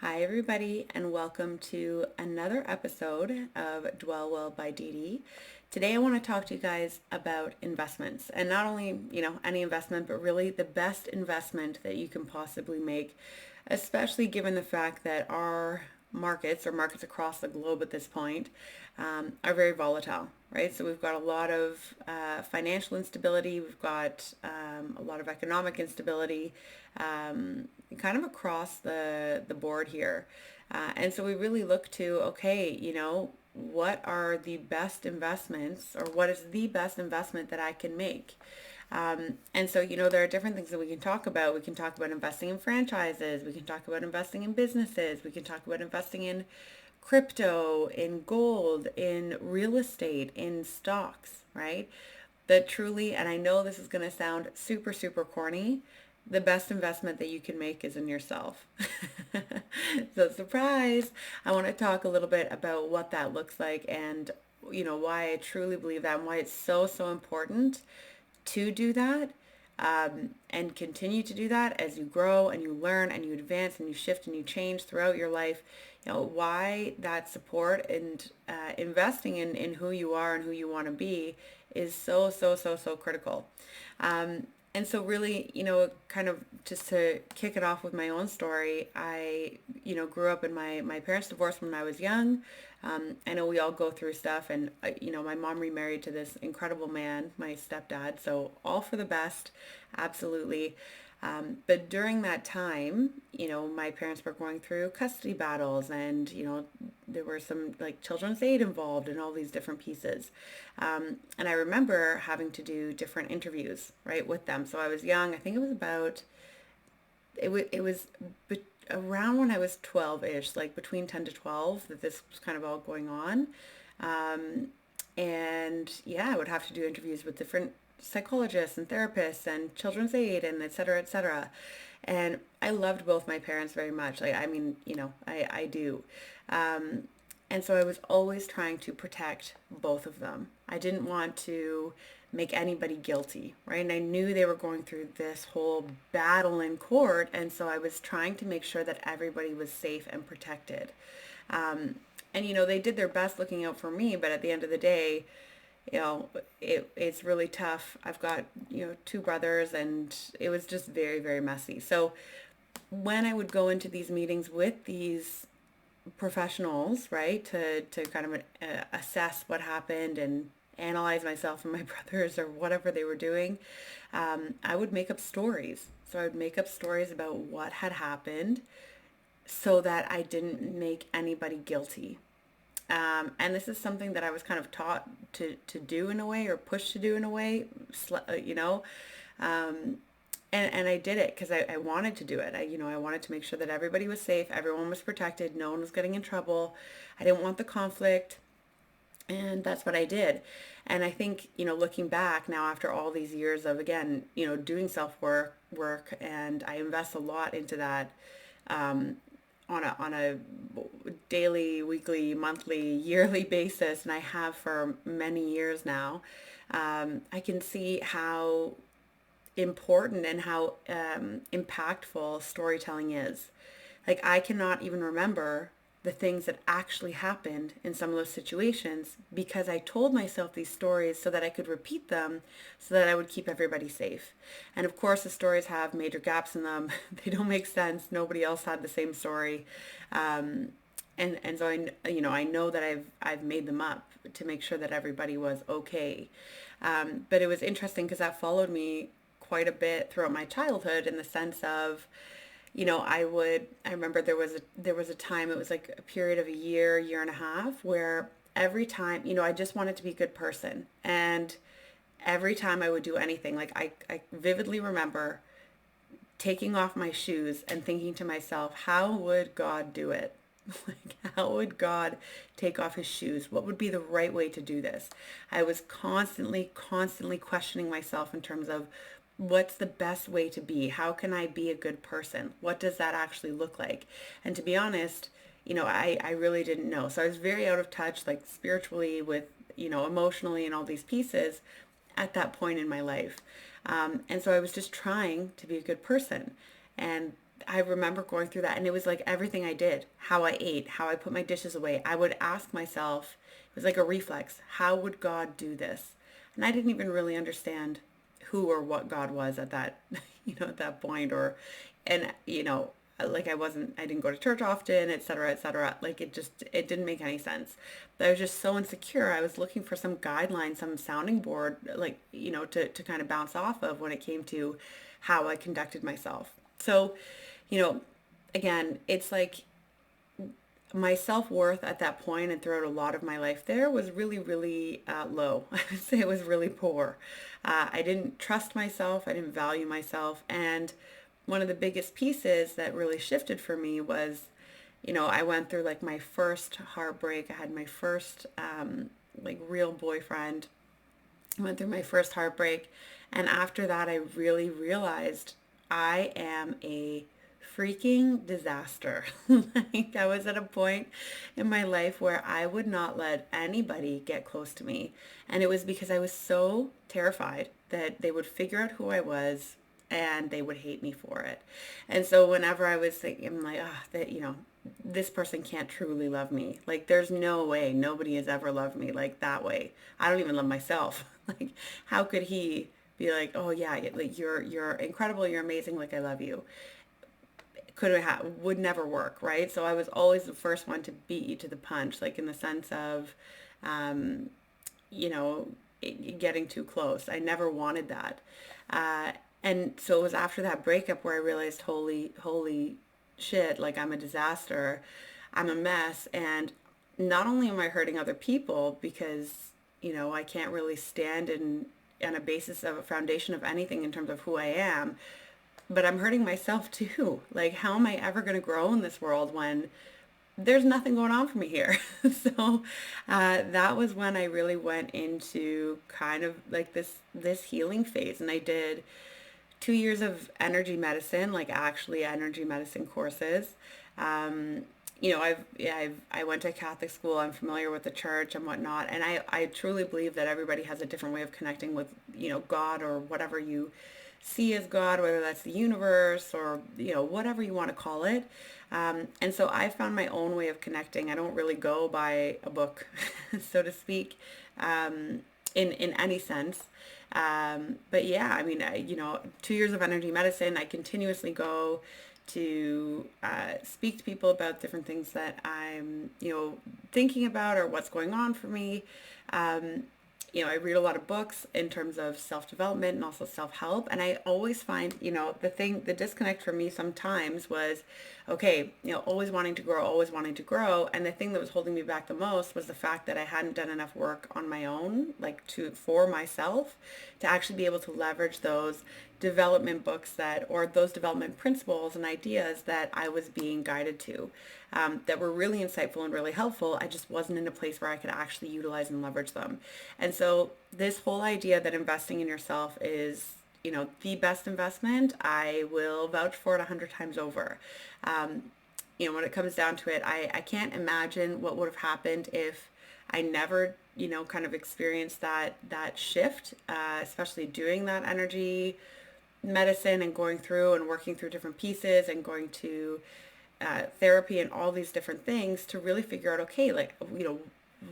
Hi, everybody, and welcome to another episode of Dwell Well by Dee Dee. Today, I want to talk to you guys about investments, and not only, any investment, but really the best investment that you can possibly make, especially given the fact that our markets, or markets across the globe at this point, are very volatile, right? So we've got a lot of financial instability, we've got a lot of economic instability, kind of across the board here. And so we really look to, okay, what are the best investments, or what is the best investment that I can make? And so, there are different things that we can talk about. We can talk about investing in franchises. We can talk about investing in businesses. We can talk about investing in crypto, in gold, in real estate, in stocks, right? That truly, and I know this is going to sound super, super corny, the best investment that you can make is in yourself. So, surprise! I want to talk a little bit about what that looks like and, why I truly believe that and why it's so, so important to do that, and continue to do that as you grow and you learn and you advance and you shift and you change throughout your life. Why that support and investing in who you are and who you want to be is so, so, so, so critical. And so really, kind of just to kick it off with my own story, I, grew up in my parents divorced when I was young. I know we all go through stuff, and, my mom remarried to this incredible man, my stepdad, so all for the best, absolutely. But during that time, my parents were going through custody battles, and, there were some like children's aid involved and all these different pieces. And I remember having to do different interviews, right, with them. So I was young. I think it was about, it was around when I was 12-ish, like between 10 to 12, that this was kind of all going on. Um, and yeah, I would have to do interviews with different psychologists and therapists and children's aid and et cetera, et cetera. And I loved both my parents very much. Like, I mean, I do. Um, and so I was always trying to protect both of them. I didn't want to make anybody guilty, right? And I knew they were going through this whole battle in court. And so I was trying to make sure that everybody was safe and protected. Um, and, they did their best looking out for me, but at the end of the day, it's really tough. I've got, two brothers, and it was just very, very messy. So when I would go into these meetings with these professionals, right, to kind of assess what happened and analyze myself and my brothers or whatever they were doing, I would make up stories. So I would make up stories about what had happened so that I didn't make anybody guilty. And this is something that I was kind of taught to do in a way, or pushed to do in a way, um, and I did it because I wanted to do it. I wanted to make sure that everybody was safe, everyone was protected, no one was getting in trouble. I didn't want the conflict, and that's what I did. And I think, looking back now after all these years of, again, doing work, and I invest a lot into that, um, on a daily, weekly, monthly, yearly basis, and I have for many years now. I can see how important and how impactful storytelling is. Like, I cannot even remember the things that actually happened in some of those situations because I told myself these stories so that I could repeat them so that I would keep everybody safe. And of course, the stories have major gaps in them. They don't make sense. Nobody else had the same story. And so I know that I've made them up to make sure that everybody was okay. But it was interesting because that followed me quite a bit throughout my childhood, in the sense of, I remember there was a time, it was like a period of a year and a half, where every time, I just wanted to be a good person. And every time I would do anything, like I vividly remember taking off my shoes and thinking to myself, how would God do it? Like, how would God take off his shoes? What would be the right way to do this? I was constantly, constantly questioning myself in terms of, what's the best way to be? How can I be a good person? What does that actually look like? And to be honest, I really didn't know. So I was very out of touch, like spiritually, with, emotionally, and all these pieces at that point in my life. And so I was just trying to be a good person. And I remember going through that, and it was like everything I did, how I ate, how I put my dishes away. I would ask myself, it was like a reflex, how would God do this? And I didn't even really understand who or what God was at that, at that point, like I didn't go to church often, et cetera, et cetera. Like it didn't make any sense. But I was just so insecure. I was looking for some guideline, some sounding board, like, to kind of bounce off of when it came to how I conducted myself. So, you know, again, it's like my self-worth at that point and throughout a lot of my life there was really, really low. I would say it was really poor. I didn't trust myself. I didn't value myself. And one of the biggest pieces that really shifted for me was, I went through like my first heartbreak. I had my first like real boyfriend. I went through my first heartbreak. And after that, I really realized I am a freaking disaster. Like I was at a point in my life where I would not let anybody get close to me. And it was because I was so terrified that they would figure out who I was and they would hate me for it. And so whenever I was thinking, I'm like, this person can't truly love me. Like there's no way, nobody has ever loved me like that way. I don't even love myself. Like how could he be like, oh yeah, like you're incredible, you're amazing, like I love you. Would never work, right? So I was always the first one to beat you to the punch, like in the sense of, um, you know, getting too close. I never wanted that. Uh, and so it was after that breakup where I realized, holy shit, like I'm a disaster. I'm a mess. And not only am I hurting other people because, I can't really stand on a basis of a foundation of anything in terms of who I am, but I'm hurting myself too. Like, how am I ever going to grow in this world when there's nothing going on for me here? So that was when I really went into kind of like this healing phase, and I did 2 years of energy medicine, like actually energy medicine courses. Um, I went to Catholic school. I'm familiar with the church and whatnot, and I truly believe that everybody has a different way of connecting with God or whatever you see as God, whether that's the universe or whatever you want to call it. And so I found my own way of connecting. I don't really go by a book, so to speak, in any sense. But yeah, I mean, 2 years of energy medicine, I continuously go to speak to people about different things that I'm, thinking about or what's going on for me. Um, I read a lot of books in terms of self-development and also self-help. And I always find, the disconnect for me sometimes was, okay, always wanting to grow, always wanting to grow. And the thing that was holding me back the most was the fact that I hadn't done enough work on my own, like for myself, to actually be able to leverage those development books or those development principles and ideas that I was being guided to, that were really insightful and really helpful. I just wasn't in a place where I could actually utilize and leverage them. And so this whole idea that investing in yourself is, the best investment, I will vouch for it 100 times over. When it comes down to it, I can't imagine what would have happened if I never, kind of experienced that shift, especially doing that energy medicine and going through and working through different pieces and going to therapy and all these different things to really figure out, okay, like,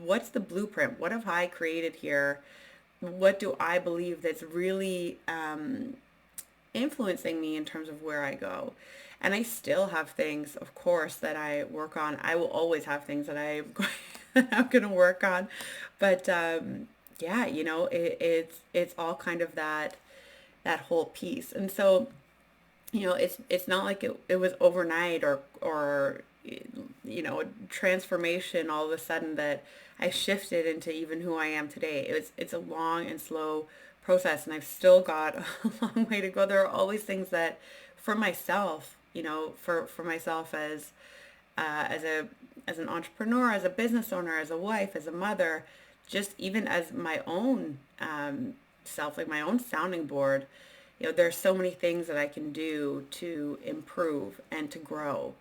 what's the blueprint? What have I created here? What do I believe that's really influencing me in terms of where I go? And I still have things, of course, that I work on. I will always have things that I'm going to work on. But yeah, it's all kind of that whole piece. And so, it's not like it was overnight or transformation all of a sudden that I shifted into even who I am today. It's a long and slow process, and I've still got a long way to go. There are always things that for myself, for myself as an entrepreneur, as a business owner, as a wife, as a mother, just even as my own self, like my own sounding board, there's so many things that I can do to improve and to grow.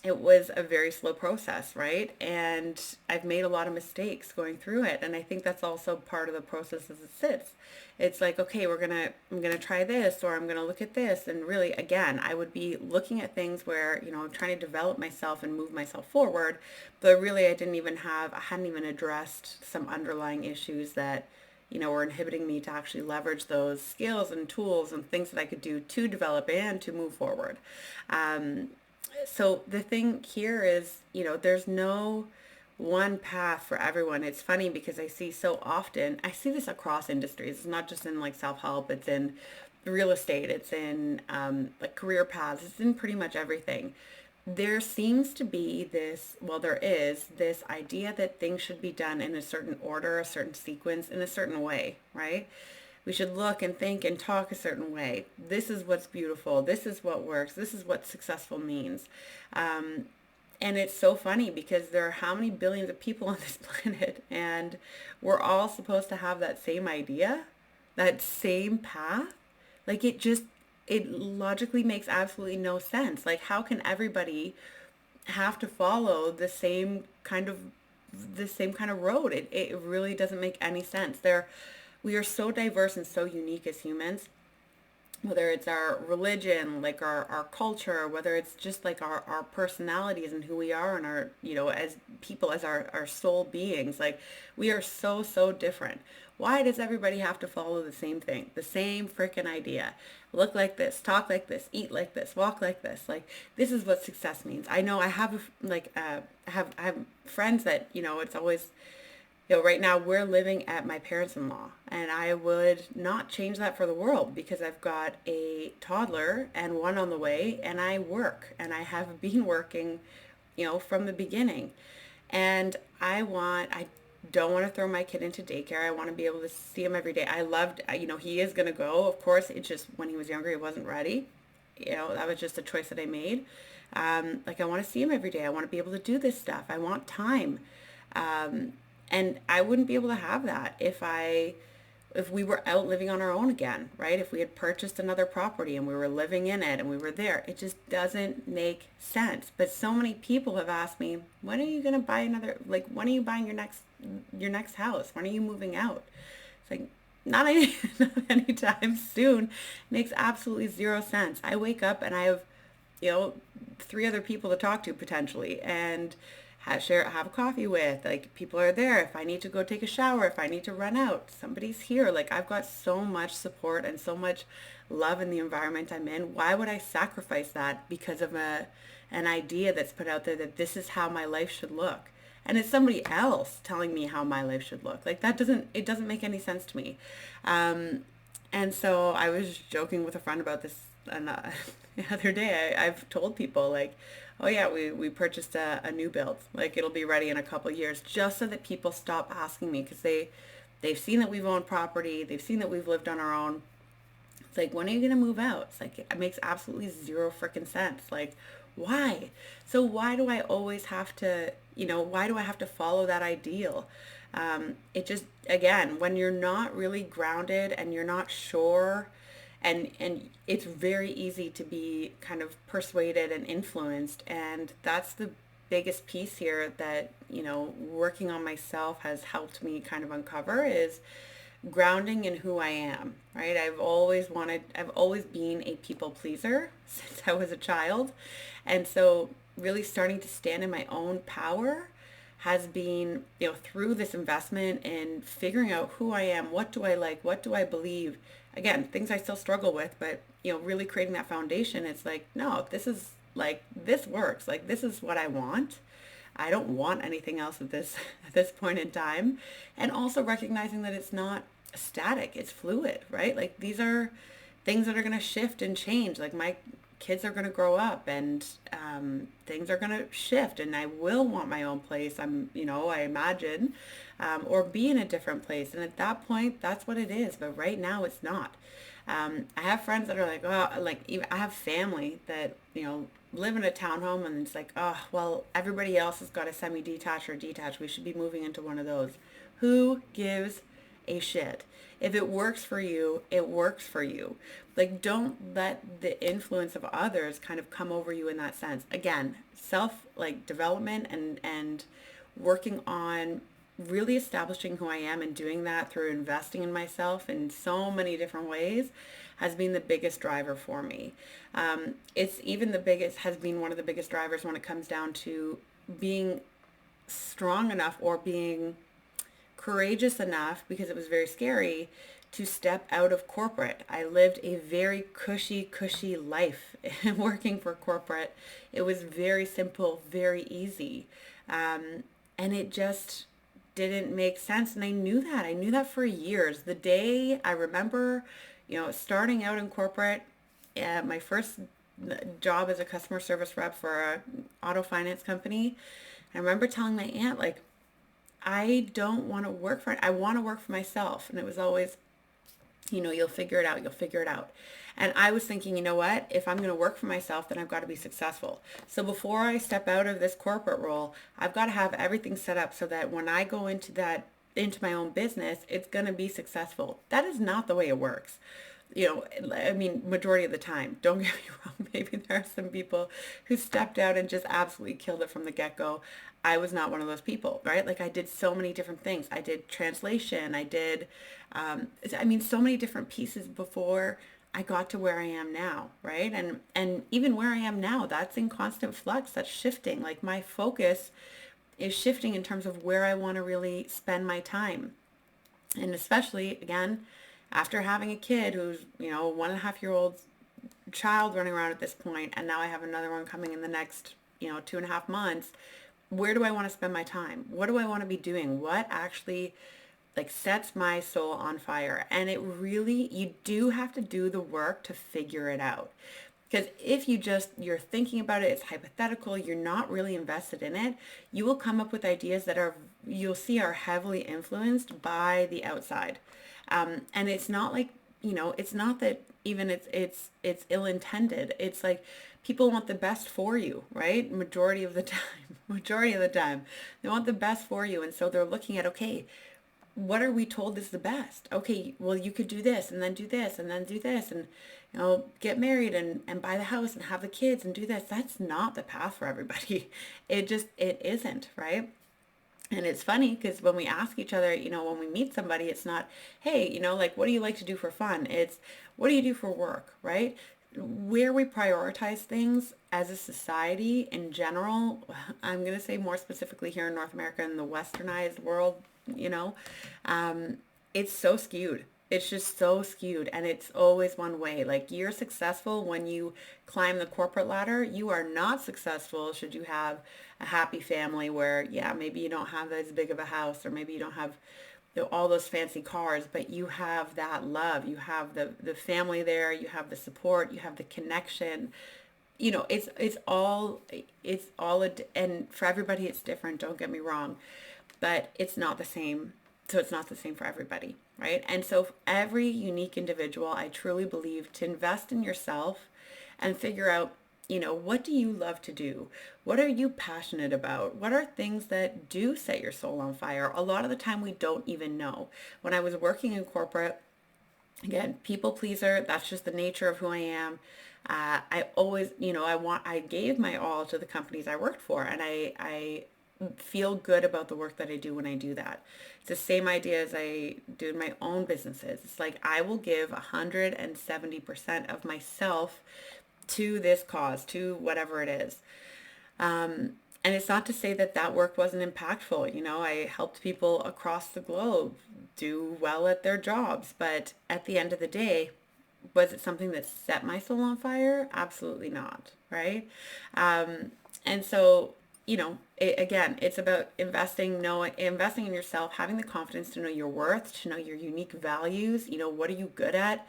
it was a very slow process, right? And I've made a lot of mistakes going through it. And I think that's also part of the process as it sits. It's like, okay, I'm gonna try this, or I'm gonna look at this. And really, again, I would be looking at things where, I'm trying to develop myself and move myself forward. But really, I hadn't even addressed some underlying issues that, were inhibiting me to actually leverage those skills and tools and things that I could do to develop and to move forward. So the thing here is, there's no one path for everyone. It's funny because I see this across industries. It's not just in like self-help, it's in real estate, it's in like career paths, it's in pretty much everything. There seems to be there is this idea that things should be done in a certain order, a certain sequence, in a certain way, right? We should look and think and talk a certain way. This is what's beautiful. This is what works. This is what successful means. And it's so funny because there are how many billions of people on this planet, and we're all supposed to have that same idea, that same path. Like it logically makes absolutely no sense. Like how can everybody have to follow the same kind of road? It really doesn't make any sense. We are so diverse and so unique as humans, whether it's our religion, like our culture, whether it's just like our personalities and who we are and our, as people, as our soul beings, like we are so, so different. Why does everybody have to follow the same thing, the same freaking idea? Look like this, talk like this, eat like this, walk like this. Like this is what success means. I know I have I have friends that, it's always, right now we're living at my parents-in-law, and I would not change that for the world because I've got a toddler and one on the way, and I work, and I have been working, from the beginning. And I don't want to throw my kid into daycare. I want to be able to see him every day. He is going to go. Of course, it's just when he was younger, he wasn't ready. That was just a choice that I made. I want to see him every day. I want to be able to do this stuff. I want time. And I wouldn't be able to have that if we were out living on our own again, right? If we had purchased another property and we were living in it and we were there, it just doesn't make sense. But so many people have asked me, when are you going to buy when are you buying your next house? When are you moving out? It's like, not anytime soon. Makes absolutely zero sense. I wake up and I have, 3 other people to talk to potentially, and have a coffee with. Like people are there. If I need to go take a shower, if I need to run out, somebody's here. Like I've got so much support and so much love in the environment I'm in. Why would I sacrifice that because of an idea that's put out there that this is how my life should look? And it's somebody else telling me how my life should look. Like it doesn't make any sense to me. And so I was joking with a friend about this the other day. I've told people like, oh yeah, we purchased a new build. Like it'll be ready in a couple years, just so that people stop asking me because they've seen that we've owned property. They've seen that we've lived on our own. It's like, when are you going to move out? It's like, it makes absolutely zero freaking sense. Like, why? So why do I always have to, why do I have to follow that ideal? It just, again, when you're not really grounded and you're not sure, and it's very easy to be kind of persuaded and influenced. And that's the biggest piece here that, working on myself has helped me kind of uncover is grounding in who I am, right? I've always been a people pleaser since I was a child. And so really starting to stand in my own power has been, through this investment in figuring out who I am, what do I like, what do I believe? Again, things I still struggle with, but, really creating that foundation, it's like, no, this works. Like, this is what I want. I don't want anything else at this point in time. And also recognizing that it's not static, it's fluid, right? Like these are things that are going to shift and change. Like my kids are going to grow up and things are going to shift, and I will want my own place. I imagine, or be in a different place. And at that point, that's what it is. But right now it's not. I have friends that are like, I have family that, live in a townhome, and it's like, oh, well, everybody else has got a semi-detached or detached. We should be moving into one of those. Who gives a shit. If it works for you, it works for you. Like, don't let the influence of others kind of come over you in that sense. Again, self like development and working on really establishing who I am and doing that through investing in myself in so many different ways has been the biggest driver for me. It's even the biggest, has been one of the biggest drivers when it comes down to being strong enough or being courageous enough, because it was very scary, to step out of corporate. I lived a very cushy life working for corporate. It was very simple, very easy. And it just didn't make sense. And I knew that. I knew that for years. The day I remember, starting out in corporate, my first job as a customer service rep for a auto finance company, I remember telling my aunt, like, I don't want to work for it. I want to work for myself. And it was always, you'll figure it out. You'll figure it out. And I was thinking, you know what? If I'm going to work for myself, then I've got to be successful. So before I step out of this corporate role, I've got to have everything set up so that when I go into my own business, it's going to be successful. That is not the way it works. Majority of the time, don't get me wrong, maybe there are some people who stepped out and just absolutely killed it from the get-go. I was not one of those people, right? Like, I did so many different things. I did translation. I did, so many different pieces before I got to where I am now, right? And even where I am now, that's in constant flux. That's shifting. Like, my focus is shifting in terms of where I want to really spend my time. And especially, again, after having a kid who's, 1.5-year-old child running around at this point, and now I have another one coming in the next, 2.5 months, where do I want to spend my time? What do I want to be doing? What actually sets my soul on fire? And you do have to do the work to figure it out. Because if you're thinking about it, it's hypothetical, you're not really invested in it, you will come up with ideas that you'll see are heavily influenced by the outside. And it's not like, it's not that even it's ill-intended. It's like people want the best for you, right? Majority of the time, they want the best for you. And so they're looking at, okay, what are we told is the best? Okay, well, you could do this and then do this and then do this and, get married and buy the house and have the kids and do this. That's not the path for everybody. It isn't, right? And it's funny because when we ask each other, when we meet somebody, it's not, hey, what do you like to do for fun? It's, what do you do for work, right? Where we prioritize things as a society in general, I'm going to say more specifically here in North America and the westernized world, it's so skewed. It's just so skewed, and it's always one way. Like, you're successful when you climb the corporate ladder. You are not successful should you have a happy family where, yeah, maybe you don't have as big of a house, or maybe you don't have all those fancy cars, but you have that love. You have the family there. You have the support. You have the connection. It's all, and for everybody it's different. Don't get me wrong, but it's not the same. So it's not the same for everybody, right? And so every unique individual, I truly believe, to invest in yourself and figure out, what do you love to do? What are you passionate about? What are things that do set your soul on fire? A lot of the time we don't even know. When I was working in corporate, again, people pleaser, that's just the nature of who I am. I always, I gave my all to the companies I worked for, and I feel good about the work that I do when I do that. It's the same idea as I do in my own businesses. It's like I will give 170% of myself to this cause, to whatever it is. And it's not to say that work wasn't impactful. I helped people across the globe do well at their jobs. But at the end of the day, was it something that set my soul on fire? Absolutely not, right? And so, again, it's about investing in yourself, having the confidence to know your worth, to know your unique values, what are you good at,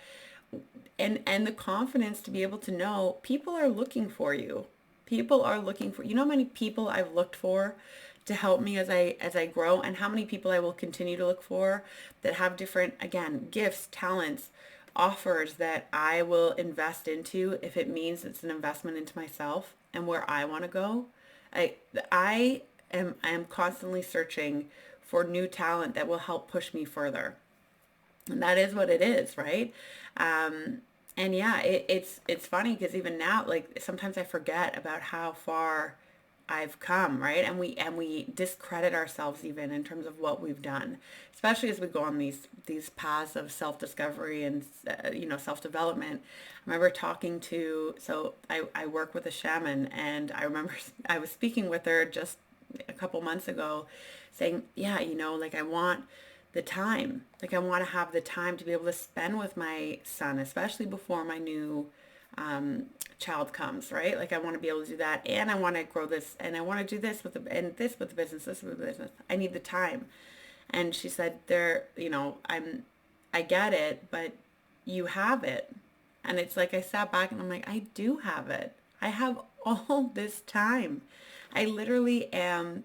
and the confidence to be able to know people are looking for you. People are looking for, how many people I've looked for to help me as I grow, and how many people I will continue to look for that have different, again, gifts, talents, offers that I will invest into if it means it's an investment into myself and where I want to go. I am constantly searching for new talent that will help push me further. And that is what it is, right? Um, and yeah, it's funny because even now, like sometimes I forget about how far I've come, right? And we discredit ourselves even in terms of what we've done, especially as we go on these paths of self-discovery and self-development. I remember talking to so I work with a shaman, and I remember I was speaking with her just a couple months ago, saying, yeah, like I want the time, like I want to have the time to be able to spend with my son, especially before my new child comes, right? Like I want to be able to do that, and I want to grow this, and I want to do this with the business, this with the business. I need the time. And she said, I get it, but you have it. And it's like I sat back and I'm like, I do have it. I have all this time. I literally am,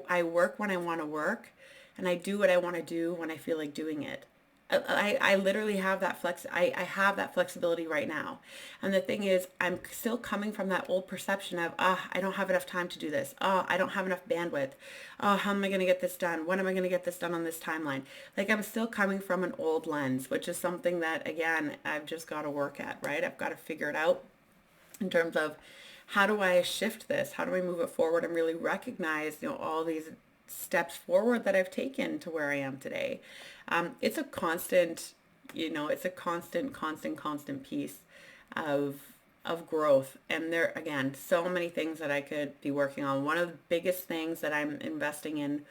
I work when I want to work, and I do what I want to do when I feel like doing it. I literally have that I have that flexibility right now. And the thing is, I'm still coming from that old perception of, I don't have enough time to do this. I don't have enough bandwidth. How am I going to get this done? When am I going to get this done on this timeline? Like I'm still coming from an old lens, which is something that, again, I've just got to work at, right? I've got to figure it out in terms of how do I shift this? How do I move it forward and really recognize, all these steps forward that I've taken to where I am today? It's a constant, it's a constant piece of growth. And there, again, so many things that I could be working on. One of the biggest things that I'm investing in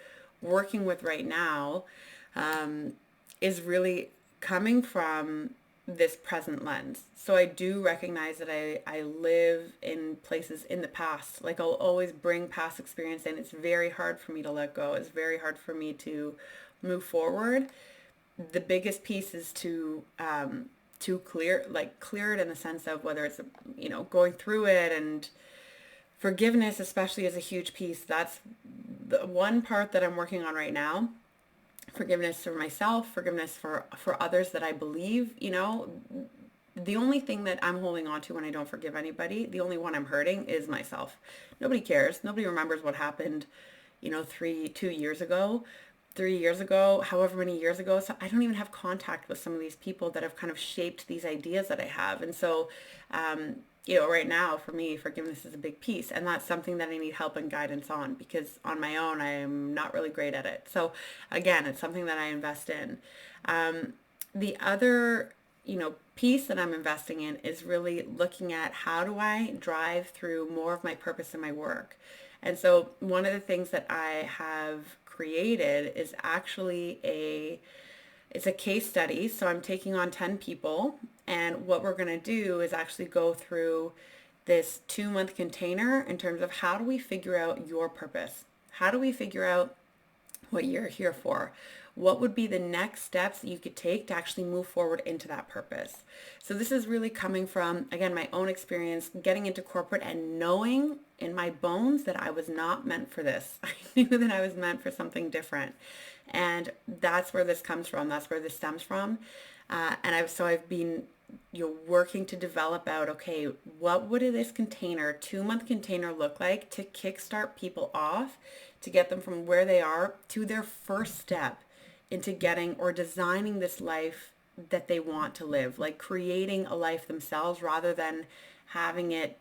working with right now is really coming from this present lens. So I do recognize that I live in places in the past. Like I'll always bring past experience in. It's very hard for me to let go. It's very hard for me to move forward. The biggest piece is to clear it in the sense of whether it's, going through it, and forgiveness especially is a huge piece. That's the one part that I'm working on right now. Forgiveness for myself, forgiveness for others that I believe, the only thing that I'm holding on to when I don't forgive anybody, the only one I'm hurting is myself. Nobody cares. Nobody remembers what happened, 2 years ago, 3 years ago, however many years ago. So I don't even have contact with some of these people that have kind of shaped these ideas that I have. And so, right now for me, forgiveness is a big piece. And that's something that I need help and guidance on, because on my own, I am not really great at it. So again, it's something that I invest in. The other, piece that I'm investing in is really looking at how do I drive through more of my purpose in my work. And so one of the things that I have created is actually it's a case study. So I'm taking on 10 people, and what we're going to do is actually go through this 2-month container in terms of how do we figure out your purpose? How do we figure out what you're here for? What would be the next steps that you could take to actually move forward into that purpose? So this is really coming from, again, my own experience getting into corporate and knowing in my bones that I was not meant for this. I knew that I was meant for something different. And that's where this comes from. That's where this stems from. I've been working to develop out, okay, what would this 2-month container look like to kickstart people off, to get them from where they are to their first step into getting or designing this life that they want to live, like creating a life themselves rather than having it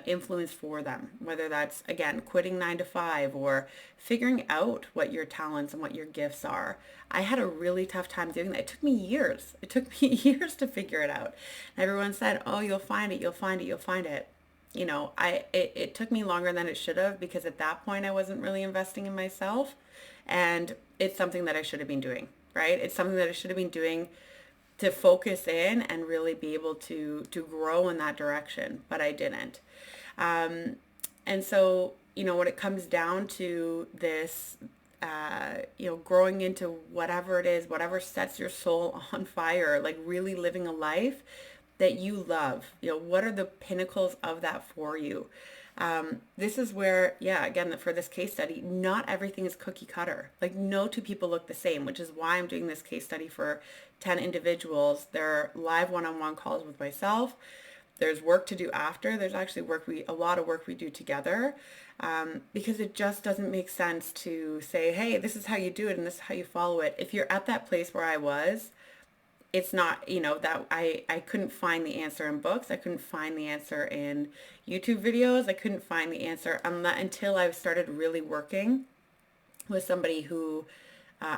influence for them, whether that's, again, quitting 9 to 5 or figuring out what your talents and what your gifts are. I had a really tough time doing that. It took me years. It took me years to figure it out. And everyone said, oh, you'll find it, you'll find it, you'll find it. It took me longer than it should have, because at that point I wasn't really investing in myself. And it's something that I should have been doing, right? It's something that I should have been doing to focus in and really be able to grow in that direction, but I didn't. And so, when it comes down to this, growing into whatever it is, whatever sets your soul on fire, like really living a life that you love, what are the pinnacles of that for you? This is where, yeah, again, for this case study, not everything is cookie cutter. Like no two people look the same, which is why I'm doing this case study for 10 individuals. There are live one-on-one calls with myself. There's work to do after. There's actually a lot of work we do together, because it just doesn't make sense to say, hey, this is how you do it and this is how you follow it. If you're at that place where I was, it's not, that I couldn't find the answer in books. I couldn't find the answer in YouTube videos. I couldn't find the answer until I started really working with somebody who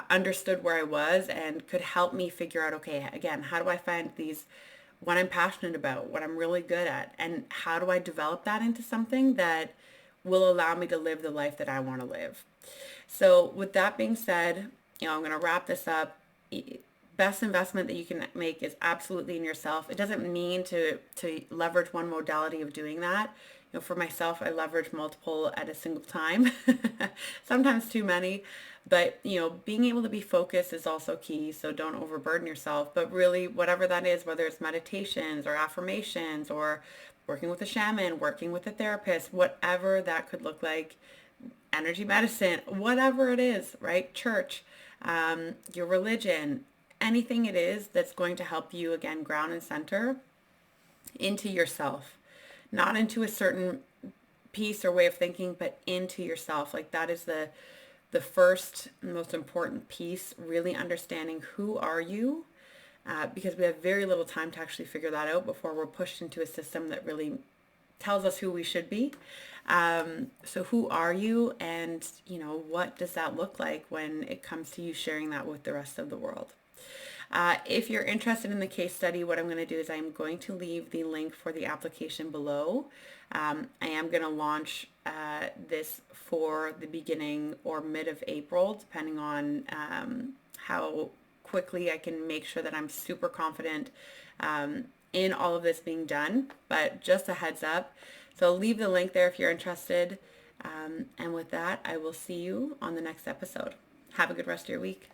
understood where I was and could help me figure out, okay, again, how do I find what I'm passionate about, what I'm really good at, and how do I develop that into something that will allow me to live the life that I want to live. So with that being said, I'm going to wrap this up. Best investment that you can make is absolutely in yourself. It doesn't mean to leverage one modality of doing that. For myself, I leverage multiple at a single time, sometimes too many, but being able to be focused is also key. So don't overburden yourself, but really whatever that is, whether it's meditations or affirmations or working with a shaman, working with a therapist, whatever that could look like, energy medicine, whatever it is, right? Church, your religion, anything it is that's going to help you, again, ground and center into yourself, not into a certain piece or way of thinking, but into yourself. Like that is the first most important piece, really understanding who are you, because we have very little time to actually figure that out before we're pushed into a system that really tells us who we should be. So who are you, and what does that look like when it comes to you sharing that with the rest of the world? If you're interested in the case study, what I'm going to do is I'm going to leave the link for the application below. I am going to launch this for the beginning or mid of April, depending on how quickly I can make sure that I'm super confident in all of this being done. But just a heads up. So I'll leave the link there if you're interested. And with that, I will see you on the next episode. Have a good rest of your week.